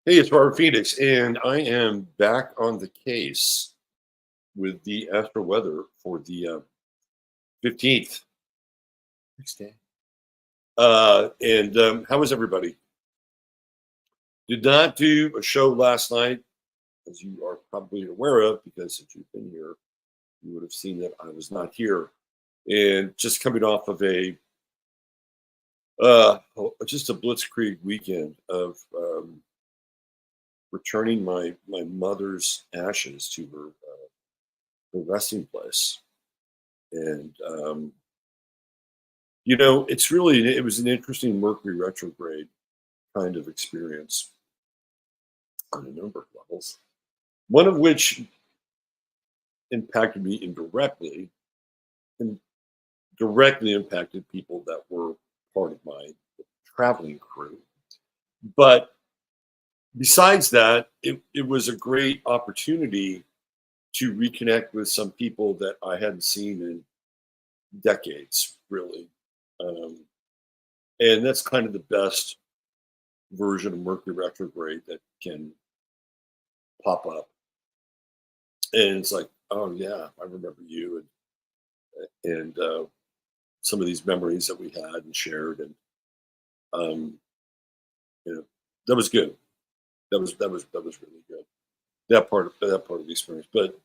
Hey, it's Robert Phoenix, and I am back on the case with the Astro Weather for the 15th. Next day. And how was everybody? Did not do a show last night, as you are probably aware of, because since you've been here, you would have seen that I was not here. And just coming off of just a blitzkrieg weekend of returning my mother's ashes to her resting place. And it was an interesting Mercury retrograde kind of experience on a number of levels. One of which impacted me indirectly, and directly impacted people that were part of my traveling crew. But besides that, it was a great opportunity to reconnect with some people that I hadn't seen in decades, really. And that's kind of the best version of Mercury retrograde that can pop up. And it's like, oh yeah, I remember you, and some of these memories that we had and shared, and that was good. That was really good. That part of the experience, but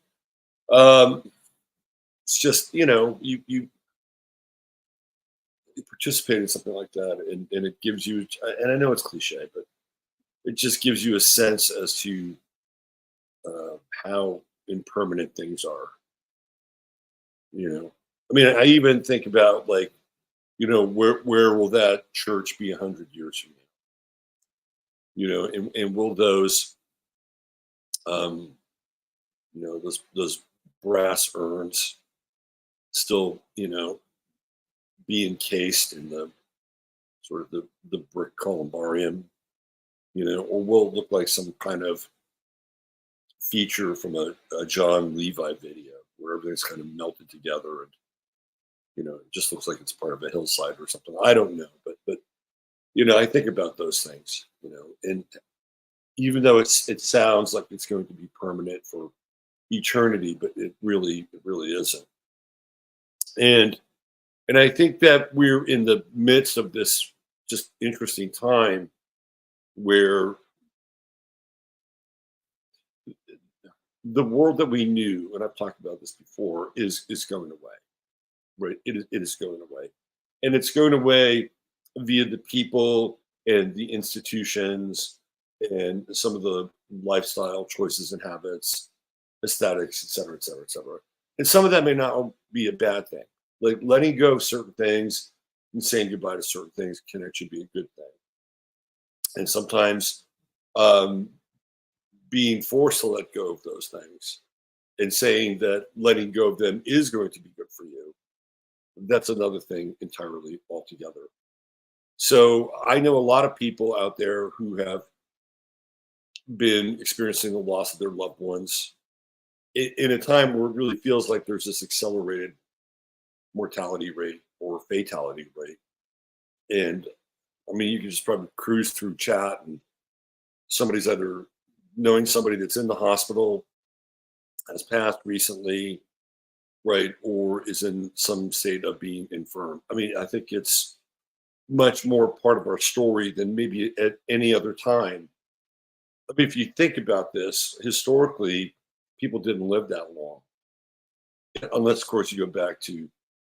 it's just you participate in something like that, and it gives you, and I know it's cliche, but it just gives you a sense as to how impermanent things are. I mean, I even think about, like, where will that church be 100 years from now? And will those those brass urns still be encased in the sort of the brick columbarium, or will it look like some kind of feature from a John Levi video where everything's kind of melted together, and it just looks like it's part of a hillside or something. I don't know, but I think about those things, and even though it sounds like it's going to be permanent for eternity, but it really isn't. And I think that we're in the midst of this just interesting time where the world that we knew, and I've talked about this before, is going away. Right? It is going away. And it's going away via the people and the institutions and some of the lifestyle choices and habits, aesthetics, et cetera, et cetera, et cetera. And some of that may not be a bad thing. Like letting go of certain things and saying goodbye to certain things can actually be a good thing. And sometimes being forced to let go of those things and saying that letting go of them is going to be good for you, that's another thing entirely altogether. So I know a lot of people out there who have been experiencing the loss of their loved ones in a time where it really feels like there's this accelerated mortality rate or fatality rate. And I mean, you can just probably cruise through chat, and somebody's either knowing somebody that's in the hospital, has passed recently, right, or is in some state of being infirm. I mean, I think it's much more part of our story than maybe at any other time. I mean, if you think about this, historically, people didn't live that long. Unless, of course, you go back to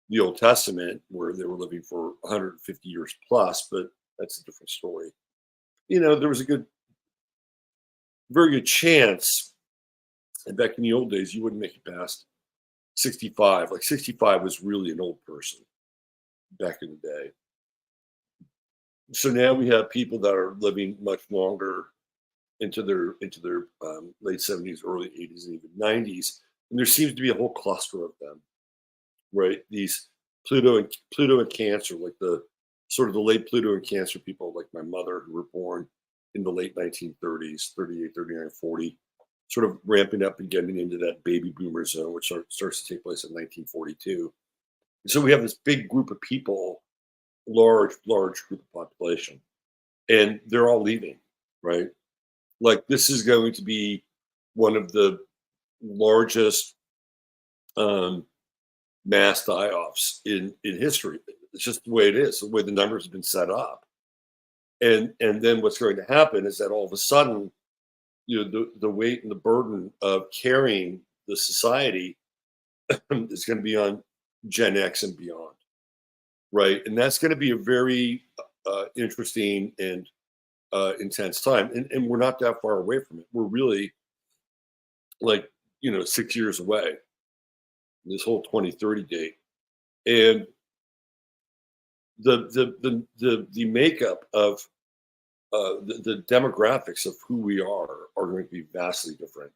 the Old Testament where they were living for 150 years plus, but that's a different story. There was very good chance, and back in the old days, you wouldn't make it past 65. Like 65 was really an old person back in the day. So now we have people that are living much longer into their late 70s, early 80s, and even 90s, and there seems to be a whole cluster of them, right? These Pluto and Cancer, like the sort of the late Pluto and Cancer people, like my mother, who were born in the late 1930s, 38, 39, 40, sort of ramping up and getting into that baby boomer zone, which starts to take place in 1942. And so we have this big group of people, large group of population, and they're all leaving, right? Like this is going to be one of the largest um, mass die-offs in history. It's just the way it is, the way the numbers have been set up. And then what's going to happen is that all of a sudden, the weight and the burden of carrying the society is going to be on Gen X and beyond, right? And that's going to be a very interesting and intense time. And we're not that far away from it. We're really like 6 years away. This whole 2030 date, and the makeup of the demographics of who we are going to be vastly different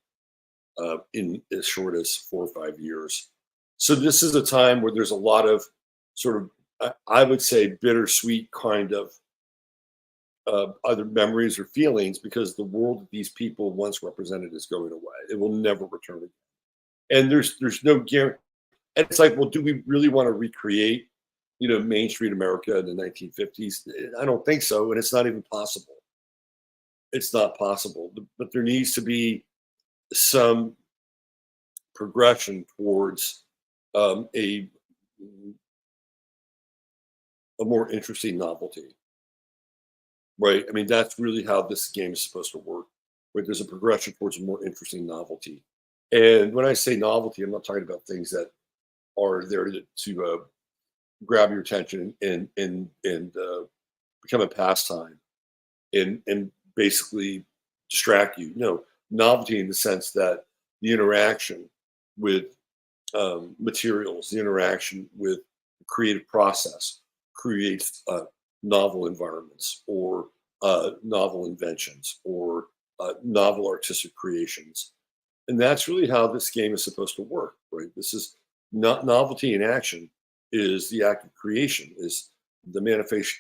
in as short as 4 or 5 years. So this is a time where there's a lot of sort of, I would say, bittersweet kind of either memories or feelings, because the world that these people once represented is going away. It will never return again. And there's no guarantee. And it's like, well, do we really want to recreate, Main Street America in the 1950s? I don't think so, and it's not even possible. It's not possible. But there needs to be some progression towards a more interesting novelty, right? I mean, that's really how this game is supposed to work. Right? There's a progression towards a more interesting novelty. And when I say novelty, I'm not talking about things that are there to grab your attention and become a pastime and basically distract you. No, novelty in the sense that the interaction with materials, the interaction with the creative process creates novel environments or novel inventions or novel artistic creations. And that's really how this game is supposed to work, right? This is not novelty in action, is the act of creation, is the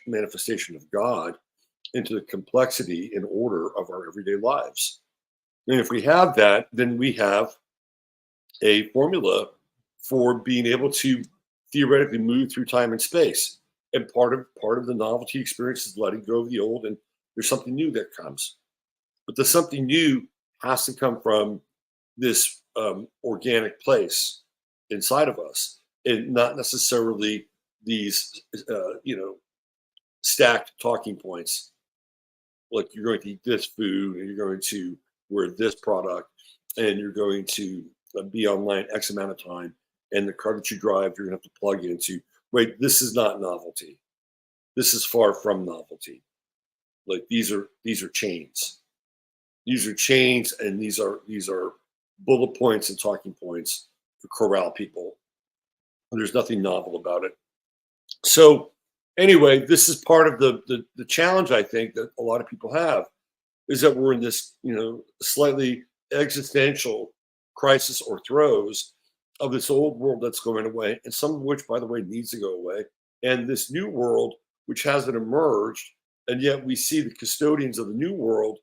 manifestation of God into the complexity and order of our everyday lives. And if we have that, then we have a formula for being able to theoretically move through time and space. And part of the novelty experience is letting go of the old, and there's something new that comes. But the something new has to come from this organic place inside of us, and not necessarily these stacked talking points, like you're going to eat this food and you're going to wear this product and you're going to be online X amount of time, and the car that you drive you're going to have to plug into. Wait, this is not novelty. This is far from novelty. Like these are chains. These are chains, and these are bullet points and talking points to corral people. And there's nothing novel about it. So anyway, this is part of the challenge, I think, that a lot of people have, is that we're in this slightly existential crisis or throes of this old world that's going away, and some of which, by the way, needs to go away, and this new world which hasn't emerged, and yet we see the custodians of the new world,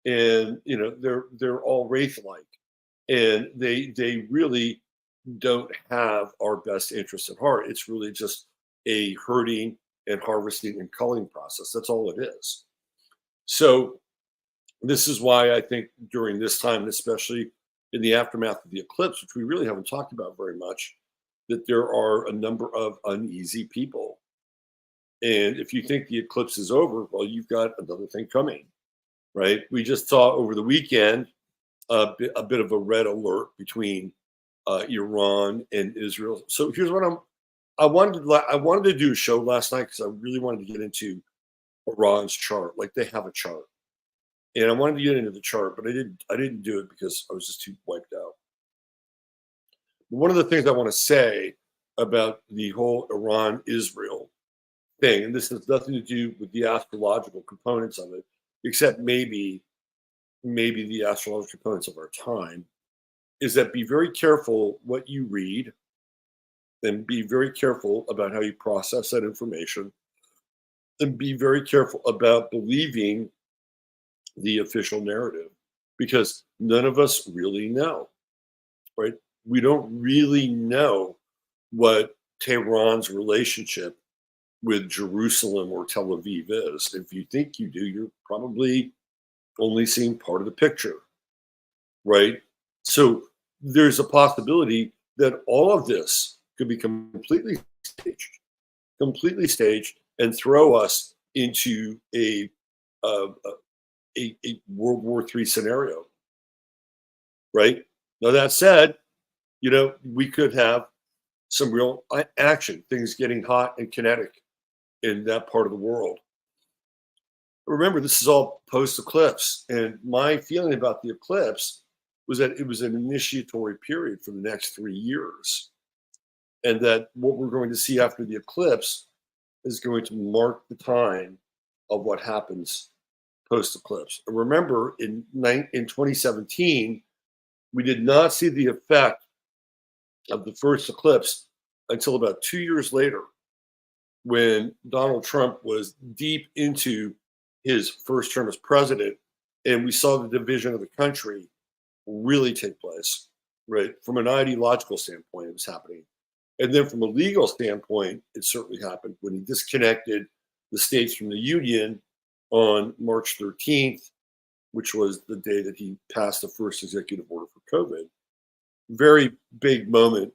and they're all wraith-like, and they really don't have our best interests at heart. It's really just a herding and harvesting and culling process. That's all it is. So this is why I think during this time, and especially in the aftermath of the eclipse, which we really haven't talked about very much, that there are a number of uneasy people. And if you think the eclipse is over, well, you've got another thing coming, right? We just saw over the weekend a bit of a red alert between Iran and Israel. So here's what I wanted to do a show last night because I really wanted to get into Iran's chart. Like they have a chart, and I wanted to get into the chart, but I didn't do it because I was just too wiped out. One of the things I want to say about the whole Iran-Israel thing, and this has nothing to do with the astrological components of it, except maybe the astrological components of our time, is that be very careful what you read, and be very careful about how you process that information, and be very careful about believing the official narrative, because none of us really know, right? We don't really know what Tehran's relationship with Jerusalem or Tel Aviv is. If you think you do, you're probably only seeing part of the picture, right? So there's a possibility that all of this could be staged, completely staged, and throw us into uh, a World War III scenario, right? Now that said, we could have some real action, things getting hot and kinetic in that part of the world. Remember, this is all post eclipse, and my feeling about the eclipse was that it was an initiatory period for the next 3 years, and that what we're going to see after the eclipse is going to mark the time of what happens post eclipse. And remember, in 2017, we did not see the effect of the first eclipse until about 2 years later, when Donald Trump was deep into his first term as president, and we saw the division of the country really take place, right? From an ideological standpoint, it was happening. And then from a legal standpoint, it certainly happened when he disconnected the states from the union on March 13th, which was the day that he passed the first executive order for COVID. Very big moment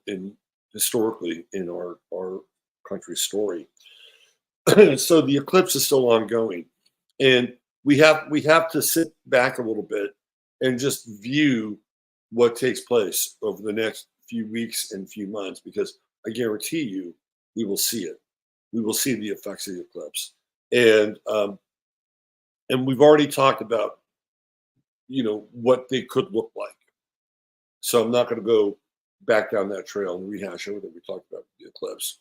historically in our country's story. So the eclipse is still ongoing, and we have to sit back a little bit and just view what takes place over the next few weeks and few months, because I guarantee you we will see it. We will see the effects of the eclipse, and we've already talked about what they could look like. So I'm not going to go back down that trail and rehash everything we talked about with the eclipse.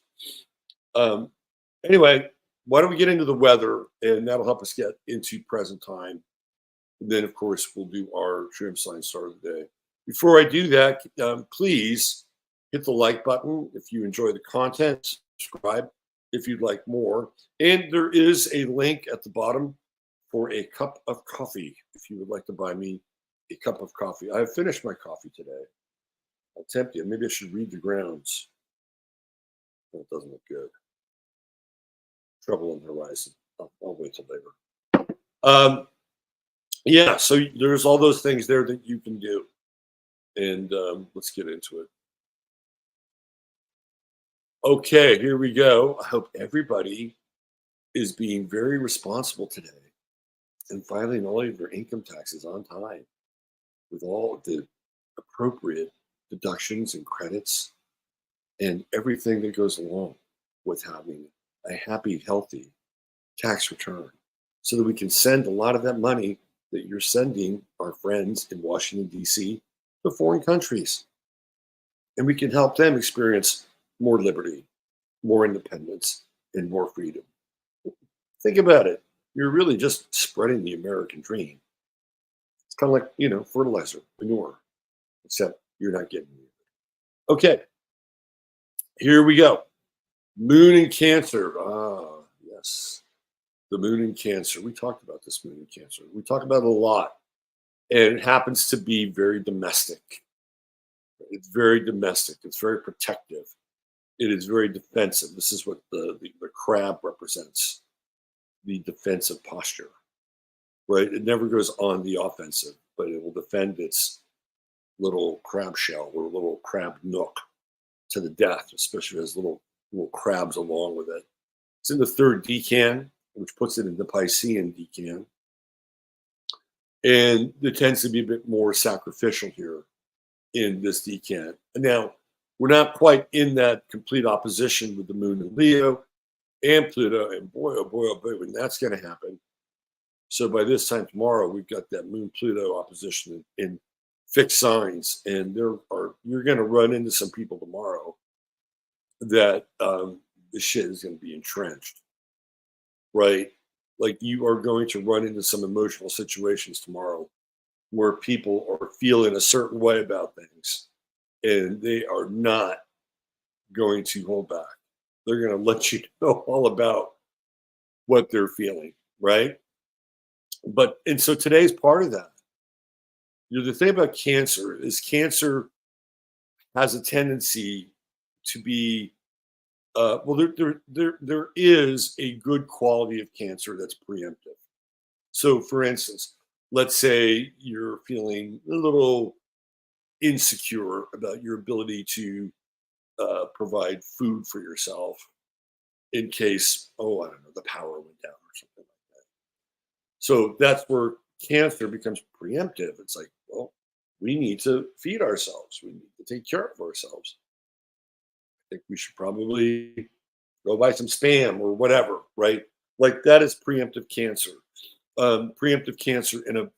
Anyway, why don't we get into the weather, and that'll help us get into present time. And then, of course, we'll do our True Hemp Science Star of the Day. Before I do that, please hit the like button if you enjoy the content. Subscribe if you'd like more. And there is a link at the bottom for a cup of coffee if you would like to buy me a cup of coffee. I have finished my coffee today. I'll tempt you. Maybe I should read the grounds. Well, it doesn't look good. Trouble on the horizon. I'll wait till later. Yeah, so there's all those things there that you can do. And let's get into it. Okay, here we go. I hope everybody is being very responsible today and filing all of their income taxes on time with all the appropriate deductions and credits and everything that goes along with having a happy, healthy tax return, so that we can send a lot of that money that you're sending our friends in Washington, D.C. to foreign countries. And we can help them experience more liberty, more independence, and more freedom. Think about it. You're really just spreading the American dream. It's kind of like, fertilizer, manure, except you're not getting it. Okay, here we go. Moon in Cancer. Ah, yes. The moon in Cancer. We talked about this moon in Cancer. We talk about it a lot. And it happens to be very domestic. It's very domestic. It's very protective. It is very defensive. This is what the crab represents, the defensive posture, right? It never goes on the offensive, but it will defend its little crab shell or little crab nook to the death, especially as little crabs along with it. It's in the third decan, which puts it in the Piscean decan. And it tends to be a bit more sacrificial here in this decan. And now, we're not quite in that complete opposition with the moon in Leo and Pluto. And boy, oh boy, oh boy, when that's going to happen. So by this time tomorrow, we've got that moon-Pluto opposition in fixed signs. And you're going to run into some people tomorrow that the shit is going to be entrenched, right? Like, you are going to run into some emotional situations tomorrow where people are feeling a certain way about things, and they are not going to hold back. They're going to let you know all about what they're feeling, right? And so today's part of that. The thing about Cancer is Cancer has a tendency to be, there is a good quality of Cancer that's preemptive. So, for instance, let's say you're feeling a little insecure about your ability to provide food for yourself in case, oh, I don't know, the power went down or something like that. So that's where cancer becomes preemptive. It's like, well, we need to feed ourselves. We need to take care of ourselves. I think we should probably go buy some spam or whatever, right? Like that is preemptive cancer. Preemptive cancer in a,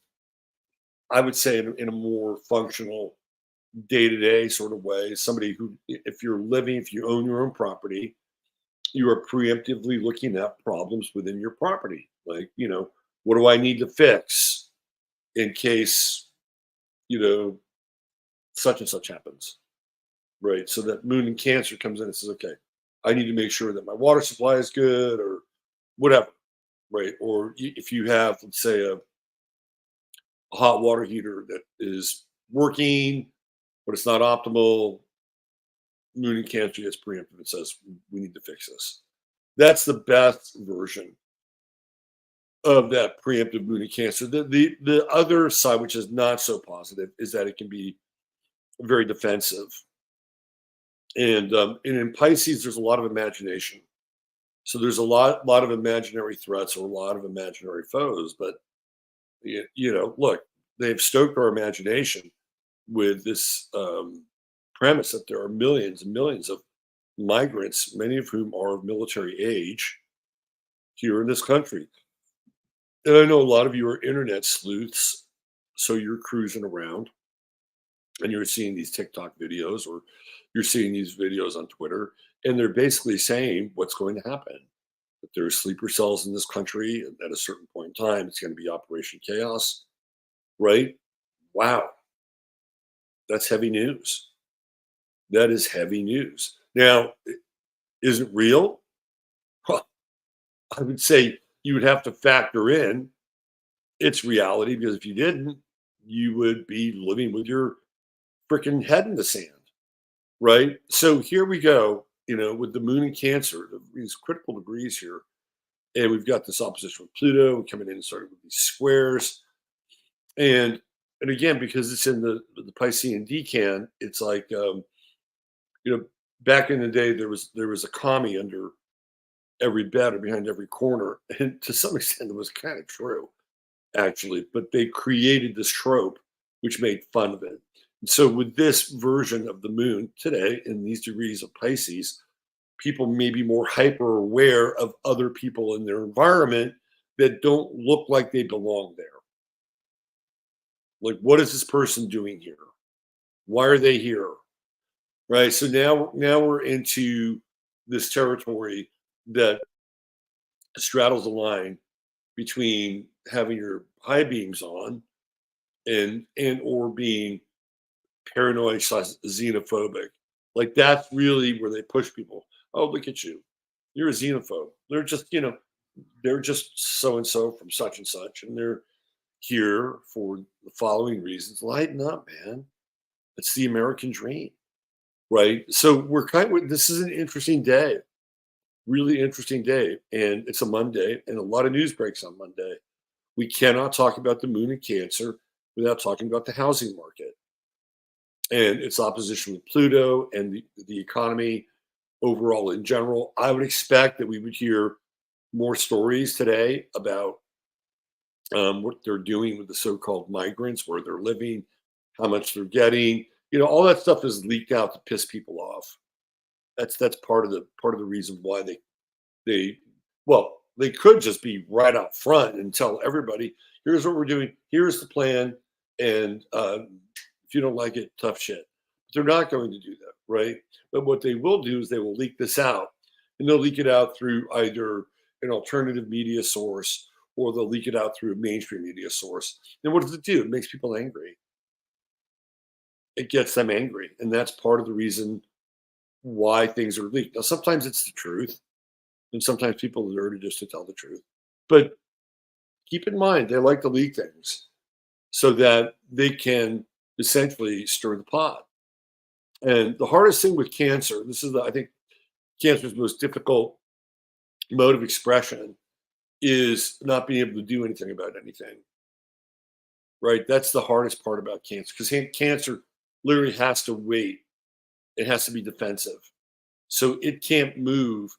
I would say, in a more functional day to day sort of way. Somebody who, if you're living, if you own your own property, you are preemptively looking at problems within your property. Like, what do I need to fix in case, you know, such and such happens, right? So that moon and cancer comes in and says, okay, I need to make sure that my water supply is good or whatever, right? Or if you have, let's say, a hot water heater that is working, but it's not optimal, moon and cancer gets preemptive. It says, we need to fix this. That's the best version of that preemptive moon and cancer. The other side, which is not so positive, is that it can be very defensive. And in Pisces, there's a lot of imagination. So there's a lot of imaginary threats or a lot of imaginary foes. But look, they've stoked our imagination with this premise that there are millions and millions of migrants, many of whom are of military age, here in this country. And I know a lot of you are internet sleuths, so you're cruising around and you're seeing these TikTok videos or you're seeing these videos on Twitter, and they're basically saying what's going to happen. That there are sleeper cells in this country, and at a certain point in time, it's going to be Operation Chaos, right? Wow, that's heavy news. That is heavy news. Now, is it real? Huh, I would say you would have to factor in its reality because if you didn't, you would be living with your freaking head in the sand, right? So here we go, with the moon in Cancer, these critical degrees here, and we've got this opposition with Pluto coming in and starting with these squares, and again because it's in the Piscean decan, it's like back in the day there was a commie under every bed or behind every corner, and to some extent it was kind of true actually, but they created this trope which made fun of it. And so with this version of the moon today in these degrees of Pisces, people may be more hyper aware of other people in their environment that don't look like they belong there. Like, what is this person doing here? Why are they here? Right. So now we're into this territory that straddles the line between having your high beams on and or being paranoid slash xenophobic. Like that's really where they push people. Oh, look at you. You're a xenophobe. They're just so and so from such and such, and they're here for the following reasons. Lighten up, man. It's the American dream, right? So we're this is an interesting day, really interesting day. And it's a Monday, and a lot of news breaks on Monday. We cannot talk about the moon and Cancer without talking about the housing market and its opposition with Pluto and the economy overall in general. I would expect that we would hear more stories today about what they're doing with the so-called migrants, where they're living, how much they're getting. All that stuff is leaked out to piss people off. That's part of the reason why they well, they could just be right out front and tell everybody, here's what we're doing, here's the plan, and if you don't like it, tough shit. But they're not going to do that, right? But what they will do is they will leak this out, and they'll leak it out through either an alternative media source or they'll leak it out through a mainstream media source. And what does it do? It makes people angry. It gets them angry, and that's part of the reason why things are leaked. Now, sometimes it's the truth, and sometimes people are there just to tell the truth. But keep in mind, they like to leak things so that they can essentially stir the pot. And the hardest thing with cancer, this is, I think, cancer's most difficult mode of expression, is not being able to do anything about anything. right? That's the hardest part about cancer because cancer literally has to wait. It has to be defensive. So it can't move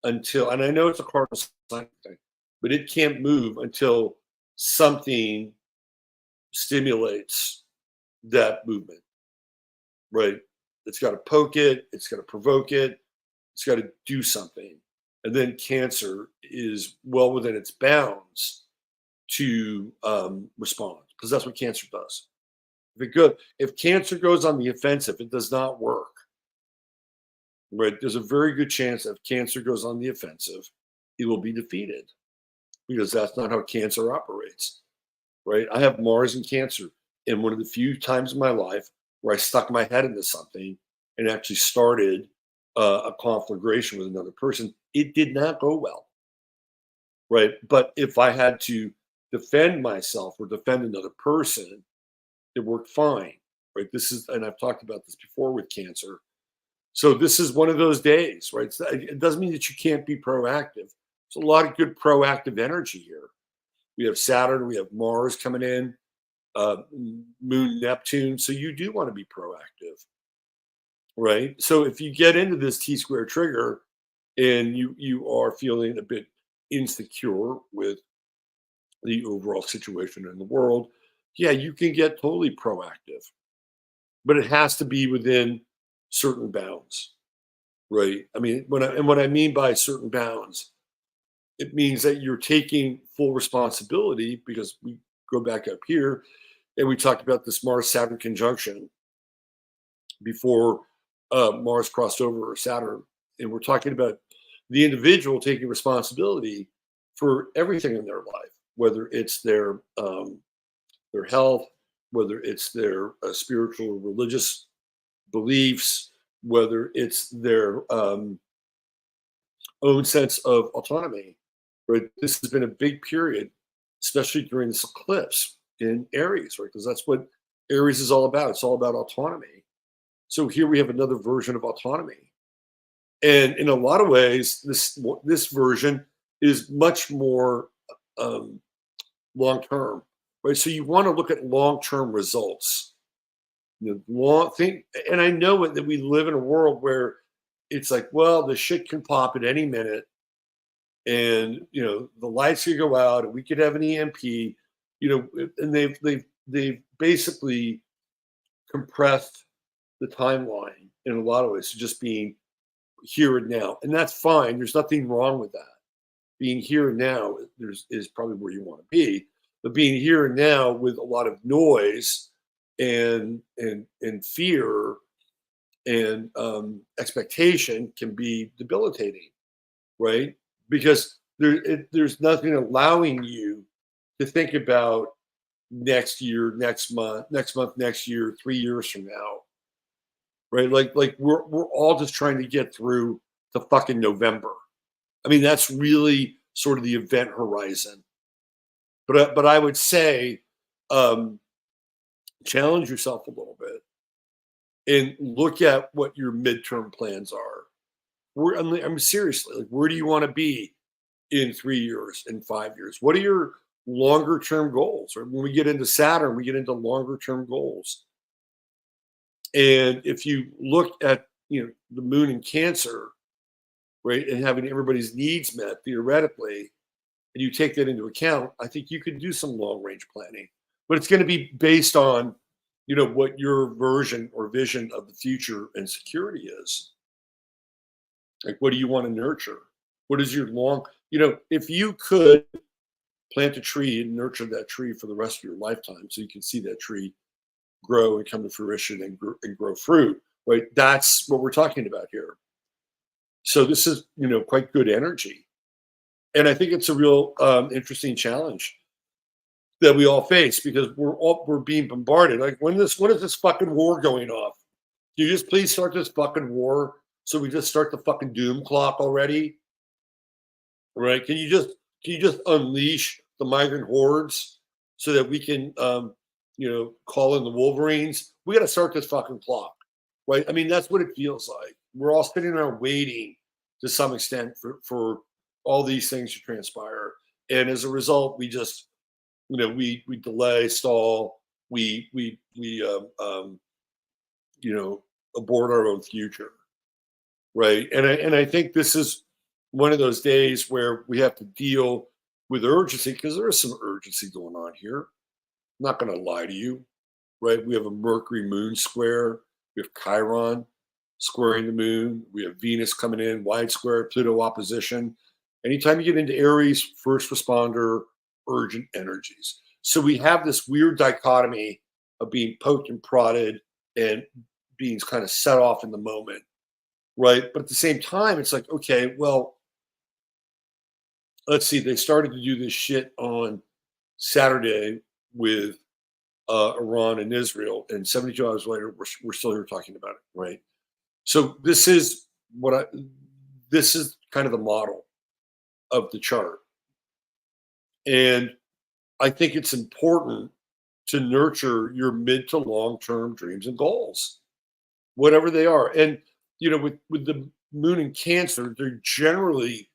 until, and I know it's a cardinal sign thing, but it can't move until something stimulates that movement, right? It's got to poke it, it's got to provoke it, it's got to do something. And then cancer is well within its bounds to respond because that's what cancer does. If cancer goes on the offensive, it does not work. Right? There's a very good chance that if cancer goes on the offensive, it will be defeated because that's not how cancer operates. Right? I have Mars in Cancer, and one of the few times in my life where I stuck my head into something and actually started a conflagration with another person, it did not go well. Right? But if I had to defend myself or defend another person, it worked fine. Right? And I've talked about this before with cancer. So this is one of those days, right? It doesn't mean that you can't be proactive. There's a lot of good proactive energy here. We have Saturn, we have Mars coming in, Moon, Neptune. So you do want to be proactive, right? So if you get into this T-square trigger and you are feeling a bit insecure with the overall situation in the world, yeah, you can get totally proactive, but it has to be within certain bounds, right? I mean, what I mean by certain bounds, it means that you're taking full responsibility because we go back up here and we talked about this Mars Saturn conjunction before Mars crossed over Saturn, and we're talking about the individual taking responsibility for everything in their life, whether it's their health, whether it's their spiritual or religious beliefs, whether it's their own sense of autonomy. Right? This has been a big period, especially during this eclipse in Aries, right? Because that's what Aries is all about. It's all about autonomy. So here we have another version of autonomy, and in a lot of ways, this version is much more long term, right? So you want to look at long term results. Long thing, and I know that we live in a world where it's like, well, the shit can pop at any minute, and the lights could go out, and we could have an EMP, and they've basically compressed the timeline in a lot of ways to just being here and now, and that's fine. There's nothing wrong with that. Being here and now is probably where you want to be, but being here and now with a lot of noise and fear and expectation can be debilitating, right? Because there's nothing allowing you to think about next year, next month, next year, 3 years from now, right? Like we're all just trying to get through to fucking November. I mean, that's really sort of the event horizon. But I would say challenge yourself a little bit and look at what your midterm plans are. I'm seriously, like, where do you want to be in 3 years, in 5 years? What are your longer term goals? Or when we get into Saturn, we get into longer term goals. And if you look at the moon in Cancer, right, and having everybody's needs met theoretically, and you take that into account, I think you can do some long range planning. But it's going to be based on, what your version or vision of the future and security is. Like, what do you want to nurture? What is your if you could plant a tree and nurture that tree for the rest of your lifetime, so you can see that tree grow and come to fruition and grow fruit, right? That's what we're talking about here. So this is, quite good energy. And I think it's a real interesting challenge that we all face because we're being bombarded. Like, when is this fucking war going off? Can you just please start this fucking war so we just start the fucking doom clock already? Right? Can you just unleash the migrant hordes so that we can call in the Wolverines? We got to start this fucking clock, right? I mean, that's what it feels like. We're all sitting around waiting to some extent for all these things to transpire, and as a result, we just we delay, stall, we you know, abort our own future, right? And I think this is one of those days where we have to deal with urgency because there is some urgency going on here. I'm not going to lie to you, right? We have a Mercury moon square. We have Chiron squaring the moon. We have Venus coming in, wide square, Pluto opposition. Anytime you get into Aries, first responder, urgent energies. So we have this weird dichotomy of being poked and prodded and being kind of set off in the moment, right? But at the same time, it's like, okay, well, let's see. They started to do this shit on Saturday with Iran and Israel, and 72 hours later, we're still here talking about it, right? So this is kind of the model of the chart, and I think it's important to nurture your mid to long term dreams and goals, whatever they are. And with the moon in Cancer, they're generally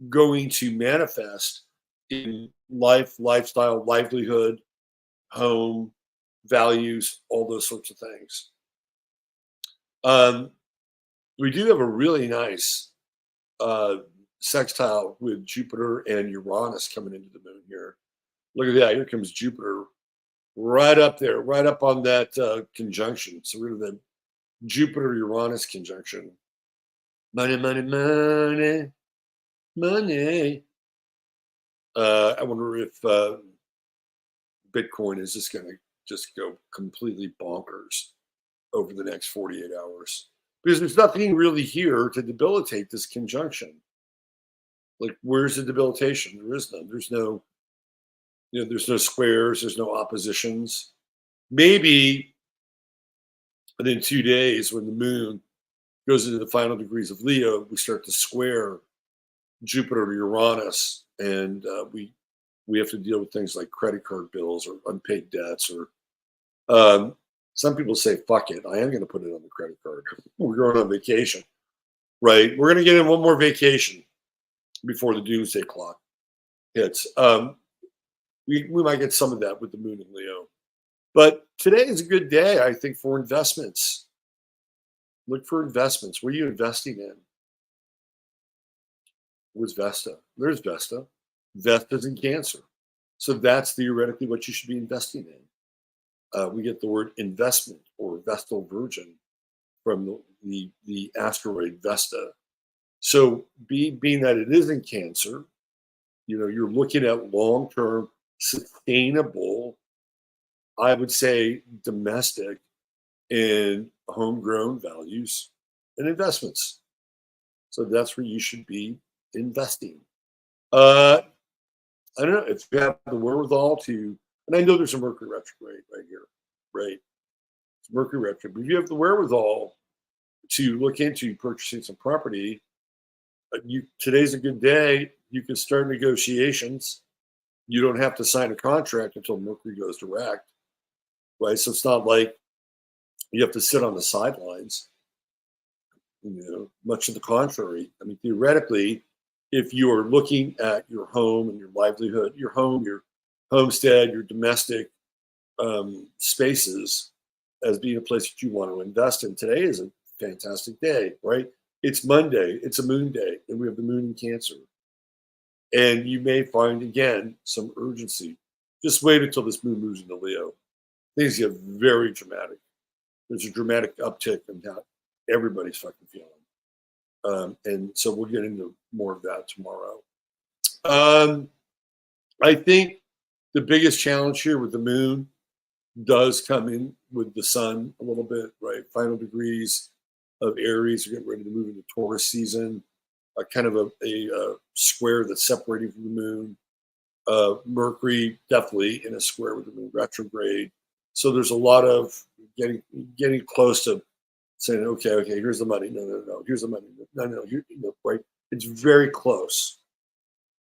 going to manifest in life, lifestyle, livelihood, home, values, all those sorts of things. We do have a really nice sextile with Jupiter and Uranus coming into the moon here. Look at that. Here comes Jupiter right up there, right up on that conjunction. So we're the Jupiter-Uranus conjunction. Money, money, money, money. I wonder if Bitcoin is just going to just go completely bonkers over the next 48 hours. Because there's nothing really here to debilitate this conjunction. Like, where's the debilitation? There is none. There's no, there's no squares. There's no oppositions. Maybe within 2 days, when the moon goes into the final degrees of Leo, we start to square Jupiter to Uranus, and we have to deal with things like credit card bills or unpaid debts, or some people say, fuck it, I am going to put it on the credit card. We're going on vacation, right? We're going to get in one more vacation before the doomsday clock hits. We might get some of that with the moon in Leo. But today is a good day, I think, for investments. Look for investments. What are you investing in? Where's Vesta? There's Vesta. Vesta's in Cancer. So that's theoretically what you should be investing in. We get the word investment or Vestal Virgin from the asteroid Vesta. So being that it is in Cancer, you're looking at long-term, sustainable, I would say domestic and homegrown values and investments. So that's where you should be investing. I don't know if you have the wherewithal to, and I know there's a Mercury retrograde right here, right? It's Mercury retrograde. But if you have the wherewithal to look into purchasing some property, today's a good day. You can start negotiations. You don't have to sign a contract until Mercury goes direct, right? So it's not like you have to sit on the sidelines. Much to the contrary. I mean, theoretically, if you are looking at your home and your livelihood, your home, your homestead, your domestic spaces as being a place that you want to invest in, today is a fantastic day, right? It's Monday, it's a moon day, and we have the moon in Cancer. And you may find, again, some urgency. Just wait until this moon moves into Leo. Things get very dramatic. There's a dramatic uptick in how everybody's fucking feeling. And so we'll get into more of that tomorrow. I think the biggest challenge here with the moon does come in with the sun a little bit, right? Final degrees of Aries are getting ready to move into Taurus season. Kind of a square that's separating from the moon. Mercury definitely in a square with the moon retrograde. So there's a lot of getting close to saying, okay, here's the money. No, here's the money. No, right? It's very close.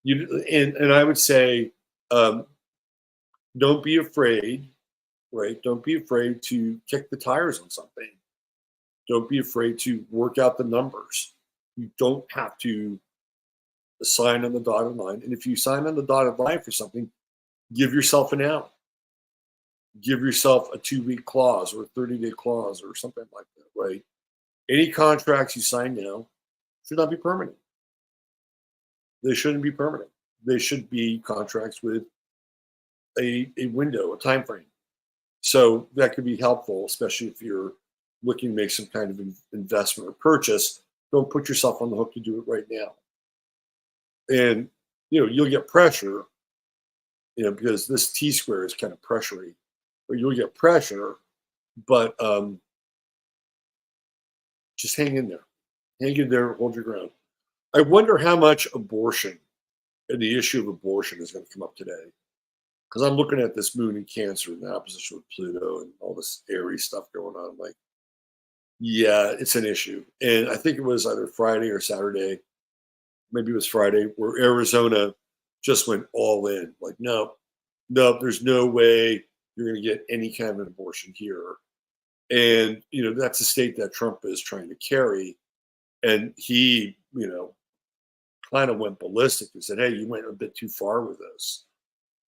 And I would say, don't be afraid, right? Don't be afraid to kick the tires on something. Don't be afraid to work out the numbers. You don't have to sign on the dotted line. And if you sign on the dotted line for something, give yourself an out. Give yourself a 2-week clause or a 30-day clause or something like that, right? Any contracts you sign now should not be permanent. They shouldn't be permanent. They should be contracts with a window, a time frame. So that could be helpful, especially if you're looking to make some kind of investment or purchase. Don't put yourself on the hook to do it right now. And you'll get pressure, because this T square is kind of pressury, or you'll get pressure, but just hang in there. Hang in there, hold your ground. I wonder how much abortion and the issue of abortion is going to come up today. Because I'm looking at this moon in Cancer and the opposition with Pluto and all this Aries stuff going on. I'm like, yeah, it's an issue. And I think it was either Friday or Saturday, maybe it was Friday, where Arizona just went all in. Like, no, there's no way you're going to get any kind of an abortion here. And, that's a state that Trump is trying to carry. And he, kind of went ballistic and said, hey, you went a bit too far with this.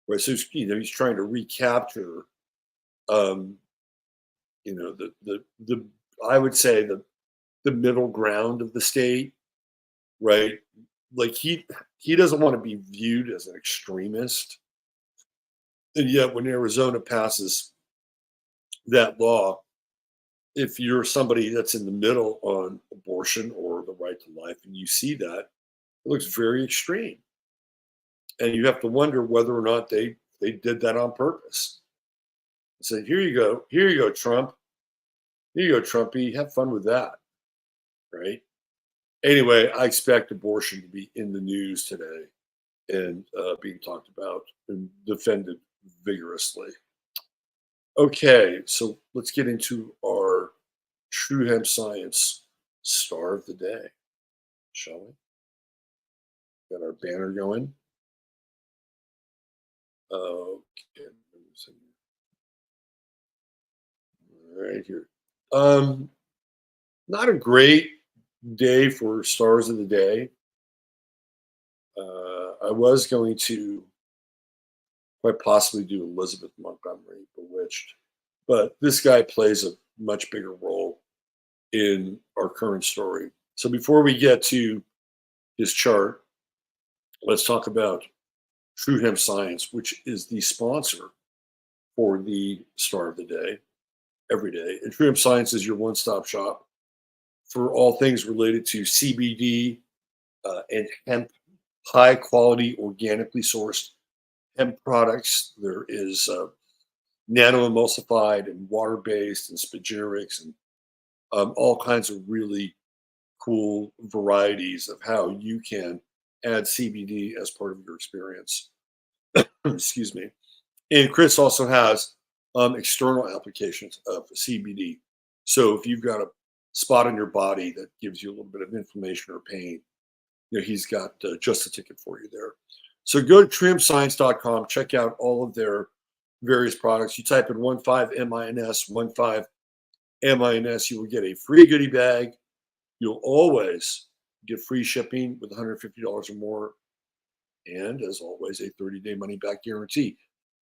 Right. So, he's trying to recapture, the I would say the middle ground of the state, right? Like he doesn't want to be viewed as an extremist. And yet when Arizona passes that law, if you're somebody that's in the middle on abortion or the right to life, and you see that, it looks very extreme. And you have to wonder whether or not they did that on purpose. Say, here you go, Trump. Here you go, Trumpy. Have fun with that, right? Anyway, I expect abortion to be in the news today and being talked about and defended vigorously. Okay, so let's get into our True Hemp Science star of the day, shall we? Got our banner going. Okay, right here. Not a great day for stars of the day. I was going to quite possibly do Elizabeth Montgomery, Bewitched, but this guy plays a much bigger role in our current story. So before we get to his chart, let's talk about True Hemp Science, which is the sponsor for the star of the day every day. And True Hemp Science is your one-stop shop for all things related to CBD and hemp, high quality, organically sourced hemp products. There is nano emulsified and water based and spagyrics and all kinds of really cool varieties of how you can add CBD as part of your experience. Excuse me. And Chris also has external applications of CBD. So if you've got a spot on your body that gives you a little bit of inflammation or pain, he's got just a ticket for you there. So go to truehempscience.com, check out all of their various products. You type in 15MINS, 15MINS, you will get a free goodie bag. You'll always get free shipping with $150 or more. And as always, a 30-day money-back guarantee.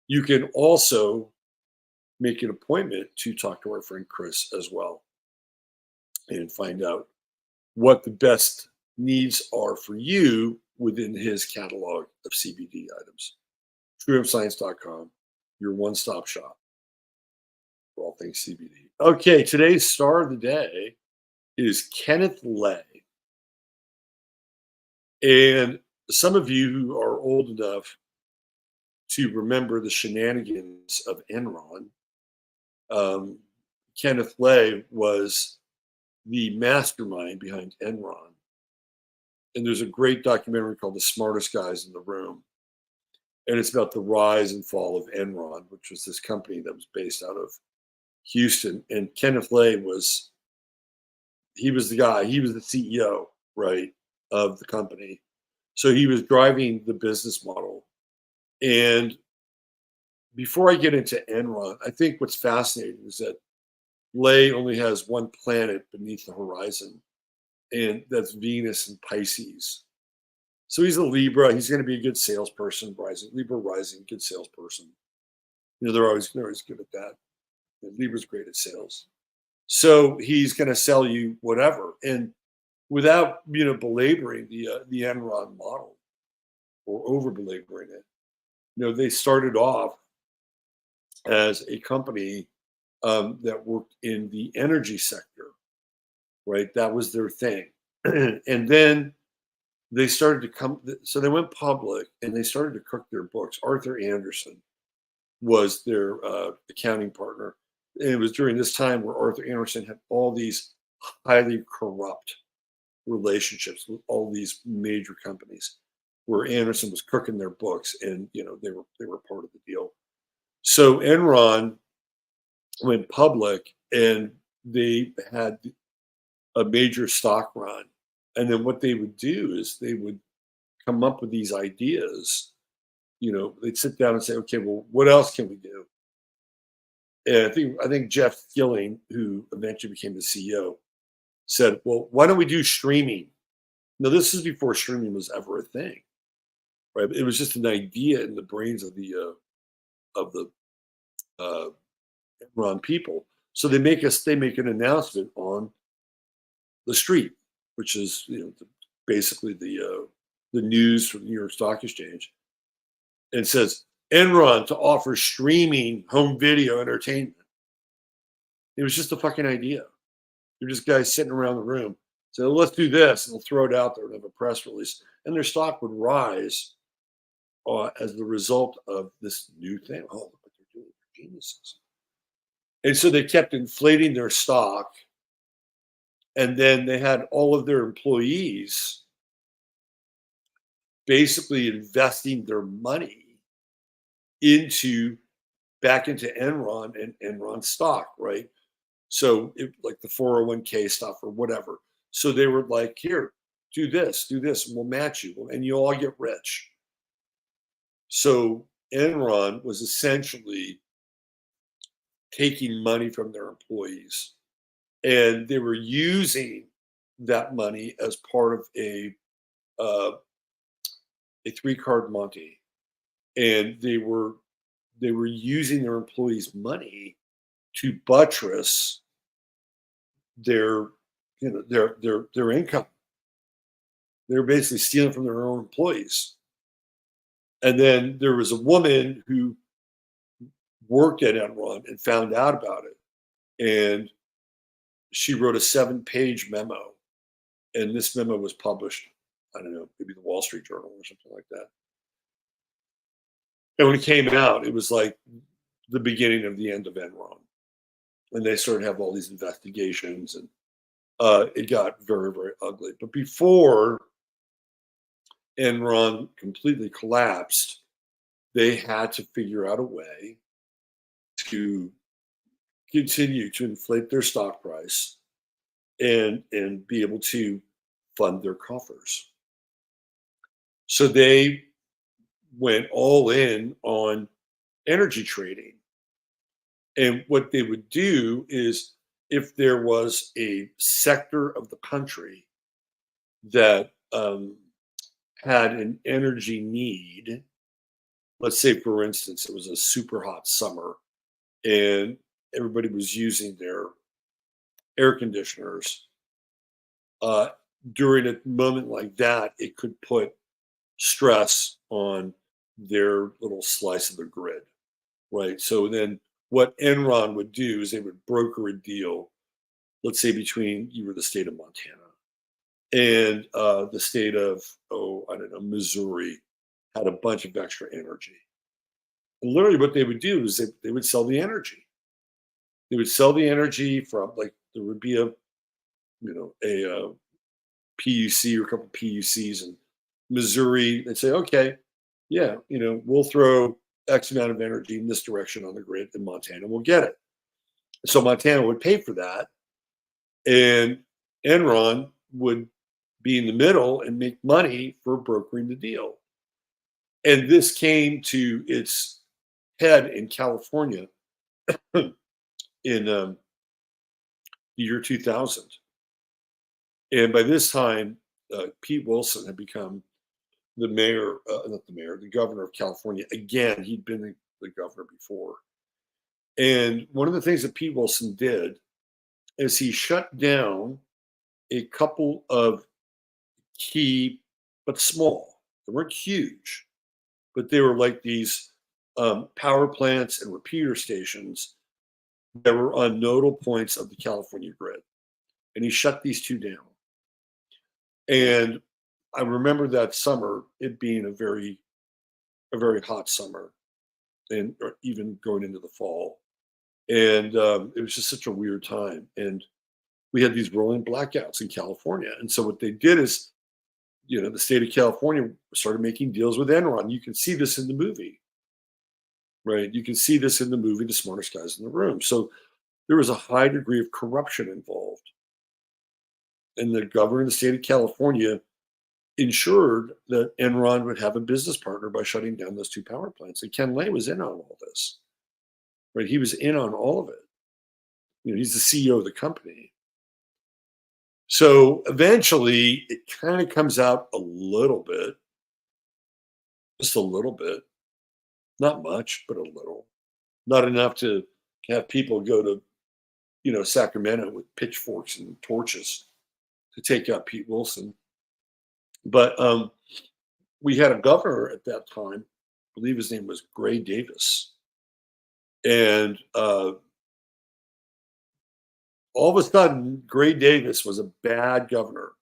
You can also make an appointment to talk to our friend Chris as well and find out what the best needs are for you within his catalog of CBD items. TrueHempScience.com, your one-stop shop for all things CBD. Okay, today's star of the day is Kenneth Lay. And some of you who are old enough to remember the shenanigans of Enron, Kenneth Lay was the mastermind behind Enron. And there's a great documentary called The Smartest Guys in the Room. And it's about the rise and fall of Enron, which was this company that was based out of Houston. And Kenneth Lay he was the guy, he was the CEO, right, of the company. So he was driving the business model. And before I get into Enron, I think what's fascinating is that Lay only has one planet beneath the horizon, and that's Venus and Pisces. So he's a Libra. He's going to be a good salesperson. Rising Libra, rising, good salesperson. They're always good at that. And Libra's great at sales. So he's going to sell you whatever, and without belaboring the Enron model or over belaboring it. They started off as a company that worked in the energy sector, right? That was their thing. And then they started to so they went public and they started to cook their books. Arthur Anderson was their accounting partner. And it was during this time where Arthur Anderson had all these highly corrupt relationships with all these major companies, where Anderson was cooking their books, and they were part of the deal. So Enron went public, and they had a major stock run. And then what they would do is they would come up with these ideas. They'd sit down and say, okay, well, what else can we do? And I think Jeff Skilling, who eventually became the CEO, said, well, why don't we do streaming? Now, this is before streaming was ever a thing, right? It was just an idea in the brains of the Enron people. So they make an announcement on the street, which is basically the news from the New York Stock Exchange, and says Enron to offer streaming home video entertainment. It was just a fucking idea. They're just guys sitting around the room. So let's do this, and they'll throw it out there and have a press release, and their stock would rise as the result of this new thing. Oh, look what they're doing! They're geniuses. And so they kept inflating their stock, and then they had all of their employees basically investing their money back into Enron and Enron stock, right? So like the 401k stuff or whatever. So they were like, here, do this, and we'll match you, and you all get rich. So Enron was essentially taking money from their employees, and they were using that money as part of a 3-card Monte, and they were using their employees' money to buttress their income. They were basically stealing from their own employees. And then there was a woman who worked at Enron and found out about it, and she wrote a 7-page memo, and this memo was published, I don't know, maybe the Wall Street Journal or something like that. And when it came out, it was like the beginning of the end of Enron. And they started to have all these investigations, and it got very, very ugly. But before Enron completely collapsed, they had to figure out a way to continue to inflate their stock price and be able to fund their coffers. So they went all in on energy trading. And what they would do is, if there was a sector of the country that had an energy need, let's say, for instance, it was a super hot summer and everybody was using their air conditioners, during a moment like that, it could put stress on their little slice of the grid, right? So then what Enron would do is they would broker a deal, let's say between you were the state of Montana and the state of, I don't know, Missouri had a bunch of extra energy. And literally what they would do is they would sell the energy. They would sell the energy from, like, there would be a PUC or a couple of PUCs in Missouri. They'd say, okay, yeah, we'll throw X amount of energy in this direction on the grid in Montana. We'll get it. So Montana would pay for that, and Enron would be in the middle and make money for brokering the deal. And this came to its head in California in the year 2000. And by this time, Pete Wilson had become the mayor, not the mayor, the governor of California. Again, he'd been the governor before. And one of the things that Pete Wilson did is he shut down a couple of key, but small. They weren't huge, but they were like these power plants and repeater stations that were on nodal points of the California grid. And he shut these two down. And I remember that summer, it being a very hot summer, and or even going into the fall. And it was just such a weird time. And we had these rolling blackouts in California. And so what they did is, the state of California started making deals with Enron. You can see this in the movie, right? You can see this in the movie, The Smartest Guys in the Room. So there was a high degree of corruption involved. And the governor of the state of California ensured that Enron would have a business partner by shutting down those two power plants. And Ken Lay was in on all this, right? He was in on all of it. He's the CEO of the company. So eventually it kind of comes out a little bit, just a little bit, not much, but a little, not enough to have people go to, Sacramento with pitchforks and torches to take out Pete Wilson. But we had a governor at that time, I believe his name was Gray Davis. And all of a sudden, Gray Davis was a bad governor,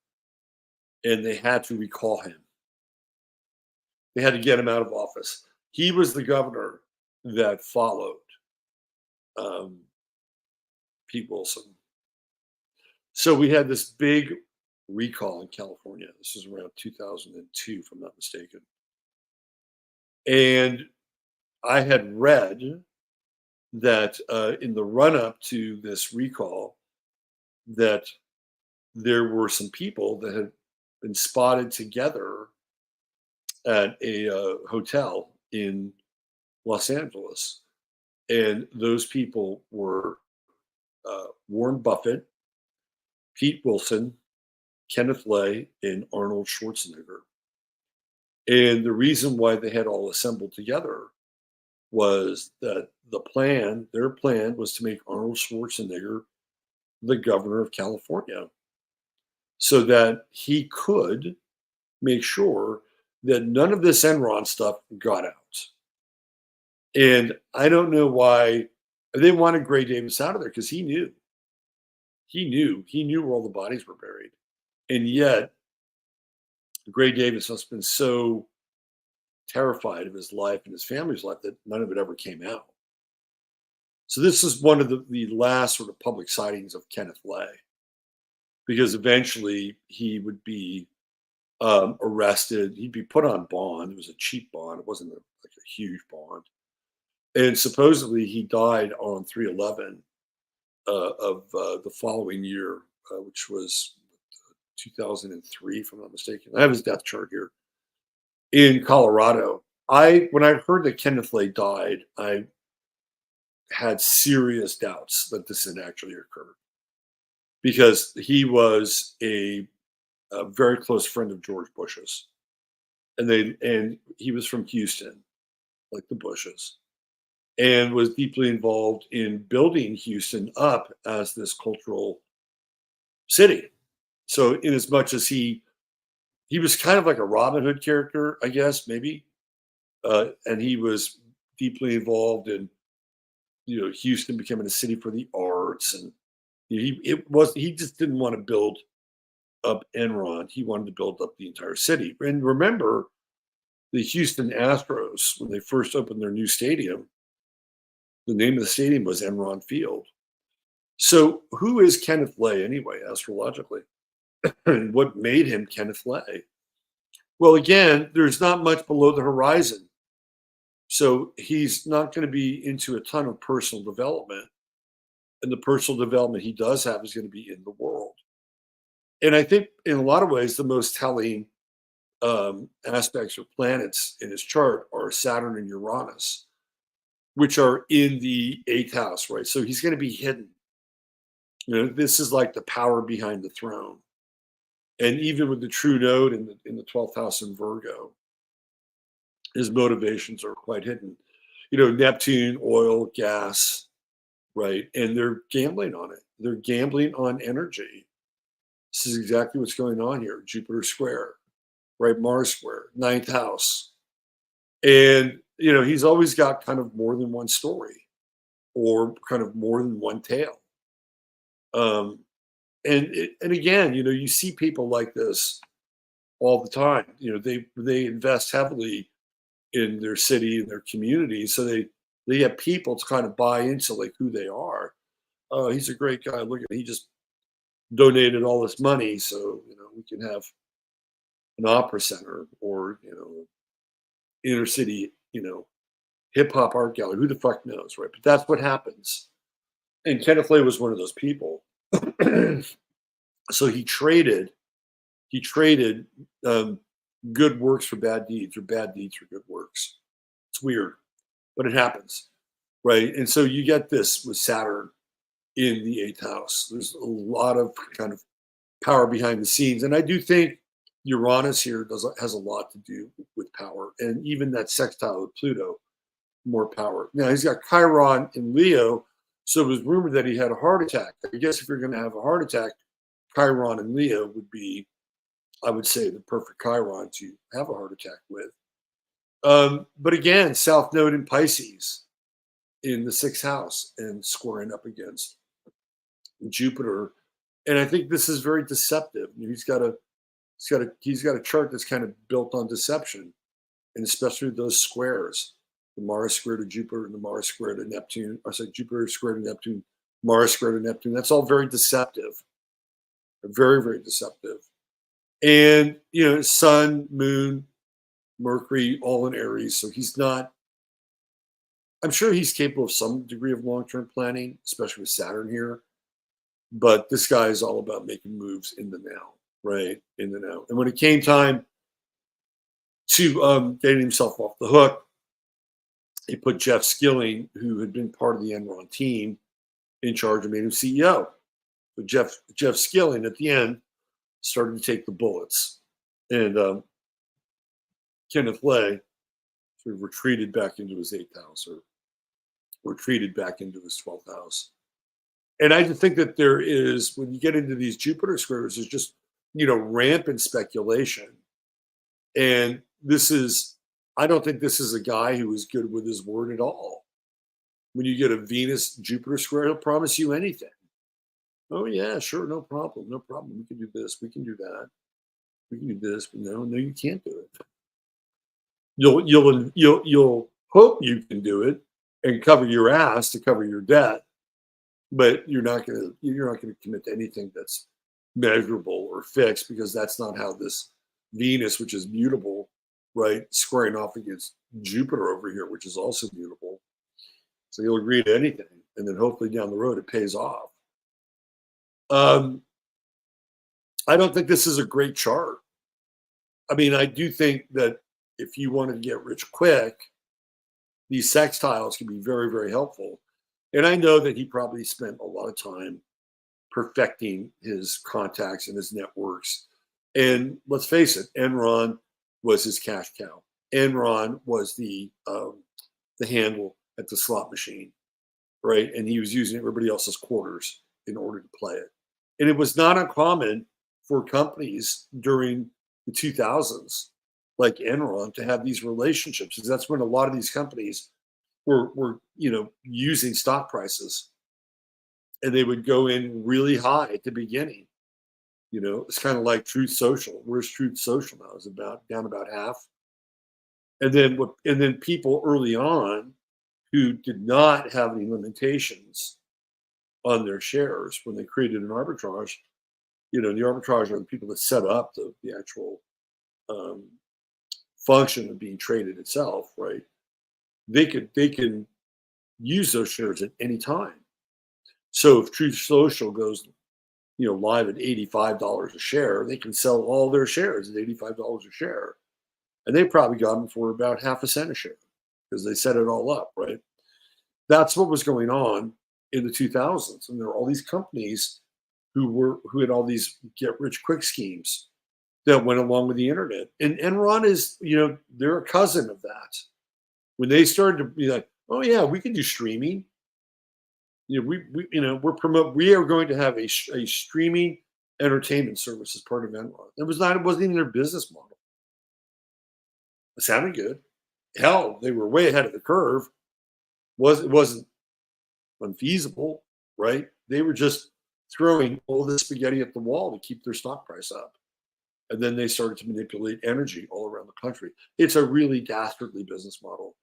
and they had to recall him. They had to get him out of office. He was the governor that followed Pete Wilson. So we had this big recall in California. This was around 2002, if I'm not mistaken. And I had read that in the run-up to this recall, that there were some people that had been spotted together at a hotel in Los Angeles. And those people were Warren Buffett, Pete Wilson, Kenneth Lay, and Arnold Schwarzenegger. And the reason why they had all assembled together was that their plan was to make Arnold Schwarzenegger the governor of California so that he could make sure that none of this Enron stuff got out. And I don't know why they wanted Gray Davis out of there, because he knew where all the bodies were buried. And yet Gray Davis must have been so terrified of his life and his family's life that none of it ever came out. So this is one of the last sort of public sightings of Kenneth Lay, because eventually he would be arrested. He'd be put on bond. It was a cheap bond. It wasn't like a huge bond. And supposedly he died on 3/11 of the following year, which was 2003, if I'm not mistaken. I have his death chart here, in Colorado. When I heard that Kenneth Lay died, I had serious doubts that this had actually occurred, because he was a very close friend of George Bush's, and he was from Houston, like the Bushes, and was deeply involved in building Houston up as this cultural city. So in as much as he was kind of like a Robin Hood character, I guess, maybe, and he was deeply involved in Houston becoming a city for the arts, and he just didn't want to build up Enron. He wanted to build up the entire city. And remember, the Houston Astros, when they first opened their new stadium, the name of the stadium was Enron Field. So who is Kenneth Lay anyway, astrologically? And what made him Kenneth Lay? Well, again, there's not much below the horizon. So he's not going to be into a ton of personal development. And the personal development he does have is going to be in the world. And I think in a lot of ways, the most telling aspects or planets in his chart are Saturn and Uranus, which are in the 8th house, right? So he's going to be hidden. This is like the power behind the throne. And even with the true node in the 12th house in Virgo, His motivations are quite hidden. You know, Neptune, oil, gas, right? And they're gambling on it. They're gambling on energy. This is exactly what's going on here. Jupiter square, right? Mars square, ninth house. And, you know, he's always got kind of more than one story or kind of more than one tale. Um, and again, you know, you see people like this all the time. You know, they invest heavily in their city and their community, so they have people to kind of buy into like who they are. Oh, he's a great guy. Look at he just donated all this money, so you know we can have an opera center or you know inner city, you know, hip hop art gallery. Who the fuck knows, right? But that's what happens. And Kenneth Lay was one of those people. So he traded good works for bad deeds or bad deeds for good works. It's weird, but it happens, right? And so you get this with Saturn in the eighth house. There's a lot of kind of power behind the scenes, and I do think Uranus here has a lot to do with power, and even that sextile with Pluto, more power. Now he's got Chiron in Leo, so it was rumored that he had a heart attack. I guess if you're going to have a heart attack, Chiron in Leo would be, I would say, the perfect Chiron to have a heart attack with. But again, South Node in Pisces in the sixth house and squaring up against Jupiter. And I think this is very deceptive. He's got a chart that's kind of built on deception, and especially those squares, the Mars square to Jupiter and the Mars square to Neptune. I said Jupiter square to Neptune, Mars square to Neptune. That's all very deceptive, very, very deceptive. And you know, Sun, Moon, Mercury, all in Aries. So he's not. I'm sure he's capable of some degree of long-term planning, especially with Saturn here. But this guy is all about making moves in the now, right? In the now. And when it came time to getting himself off the hook, he put Jeff Skilling, who had been part of the Enron team, in charge and made him CEO. But Jeff Skilling at the end started to take the bullets, and Kenneth Lay sort of retreated back into his eighth house or retreated back into his 12th house. And I just think that there is, when you get into these Jupiter squares, there's just, you know, rampant speculation. And I don't think this is a guy who is good with his word at all. When you get a Venus Jupiter square, he'll promise you anything. Oh yeah, sure, no problem, no problem. We can do this, we can do that, we can do this. But no, you can't do it. You'll hope you can do it and cover your ass to cover your debt, but you're not gonna commit to anything that's measurable or fixed, because that's not how this Venus, which is mutable, right, squaring off against Jupiter over here, which is also mutable. So you'll agree to anything, and then hopefully down the road it pays off. I don't think this is a great chart. I mean, I do think that if you want to get rich quick, these sextiles can be very, very helpful. And I know that he probably spent a lot of time perfecting his contacts and his networks. And let's face it, Enron was his cash cow. Enron was the handle at the slot machine, right? And he was using everybody else's quarters in order to play it. And it was not uncommon for companies during the 2000s, like Enron, to have these relationships, because that's when a lot of these companies were you know, using stock prices, and they would go in really high at the beginning. You know, it's kind of like Truth Social. Where's Truth Social now? It's down about half. And then people early on who did not have any limitations on their shares, when they created an arbitrage, you know, the arbitrage are the people that set up the actual function of being traded itself, right? They can use those shares at any time. So if Truth Social goes, you know, live at $85 a share, they can sell all their shares at $85 a share, and they probably got them for about half a cent a share because they set it all up, right? That's what was going on in the 2000s, and there were all these companies who had all these get rich quick schemes that went along with the internet. And Enron is, they're a cousin of that. When they started to be like, oh yeah, we can do streaming. We are going to have a streaming entertainment service as part of Enron. It wasn't even their business model. It sounded good. Hell, they were way ahead of the curve. It wasn't unfeasible, right? They were just throwing all this spaghetti at the wall to keep their stock price up. And then they started to manipulate energy all around the country. It's a really dastardly business model.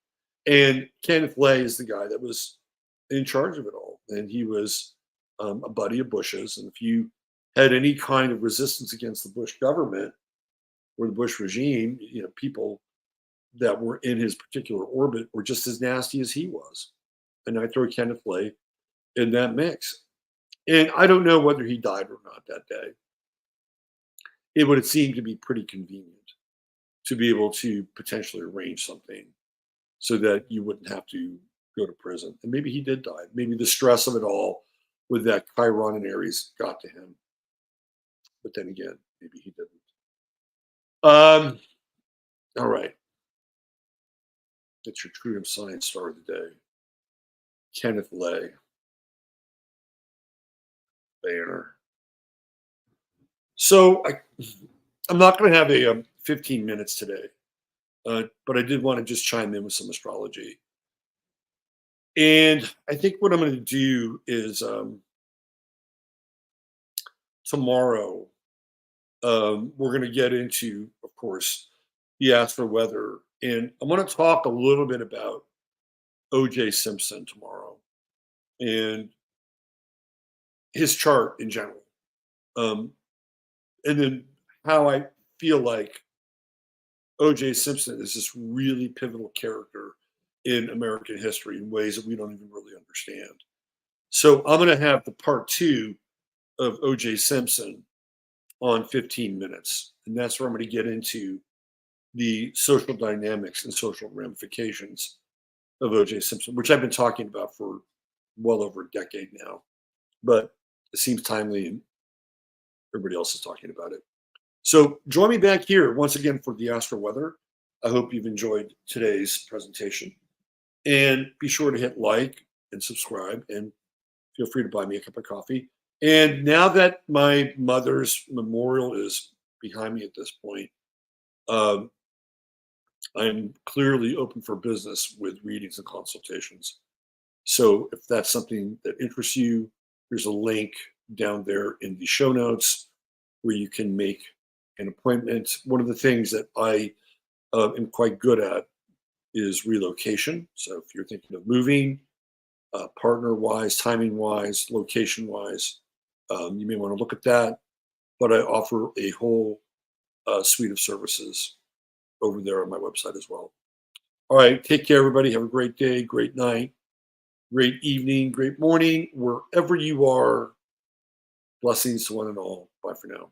And Kenneth Lay is the guy that was in charge of it all. And he was a buddy of Bush's. And if you had any kind of resistance against the Bush government or the Bush regime, people that were in his particular orbit were just as nasty as he was. And I throw Kenneth Lay in that mix. And I don't know whether he died or not that day. It would have seemed to be pretty convenient to be able to potentially arrange something so that you wouldn't have to go to prison. And maybe he did die. Maybe the stress of it all with that Chiron and Aries got to him. But then again, maybe he didn't. All right. That's your True Hemp Science star of the day. Kenneth Lay. Banner. So I'm not going to have a 15 minutes today, but I did want to just chime in with some astrology. And I think what I'm going to do is tomorrow, we're going to get into, of course, the Astro Weather. And I want to talk a little bit about O.J. Simpson tomorrow and his chart in general. And then how I feel like O.J. Simpson is this really pivotal character in American history in ways that we don't even really understand. So I'm going to have the part 2 of O.J. Simpson on 15 minutes. And that's where I'm going to get into the social dynamics and social ramifications of O.J. Simpson, which I've been talking about for well over a decade now. But it seems timely and everybody else is talking about it. So join me back here once again for the Astro Weather. I hope you've enjoyed today's presentation. And be sure to hit like and subscribe, and feel free to buy me a cup of coffee. And now that my mother's memorial is behind me at this point, I'm clearly open for business with readings and consultations. So if that's something that interests you, there's a link down there in the show notes where you can make an appointment. One of the things that I am quite good at is relocation. So if you're thinking of moving, partner-wise, timing-wise, location-wise, you may want to look at that. But I offer a whole suite of services over there on my website as well. All right, take care, everybody. Have a great day, great night, great evening, great morning, wherever you are. Blessings to one and all. Bye for now.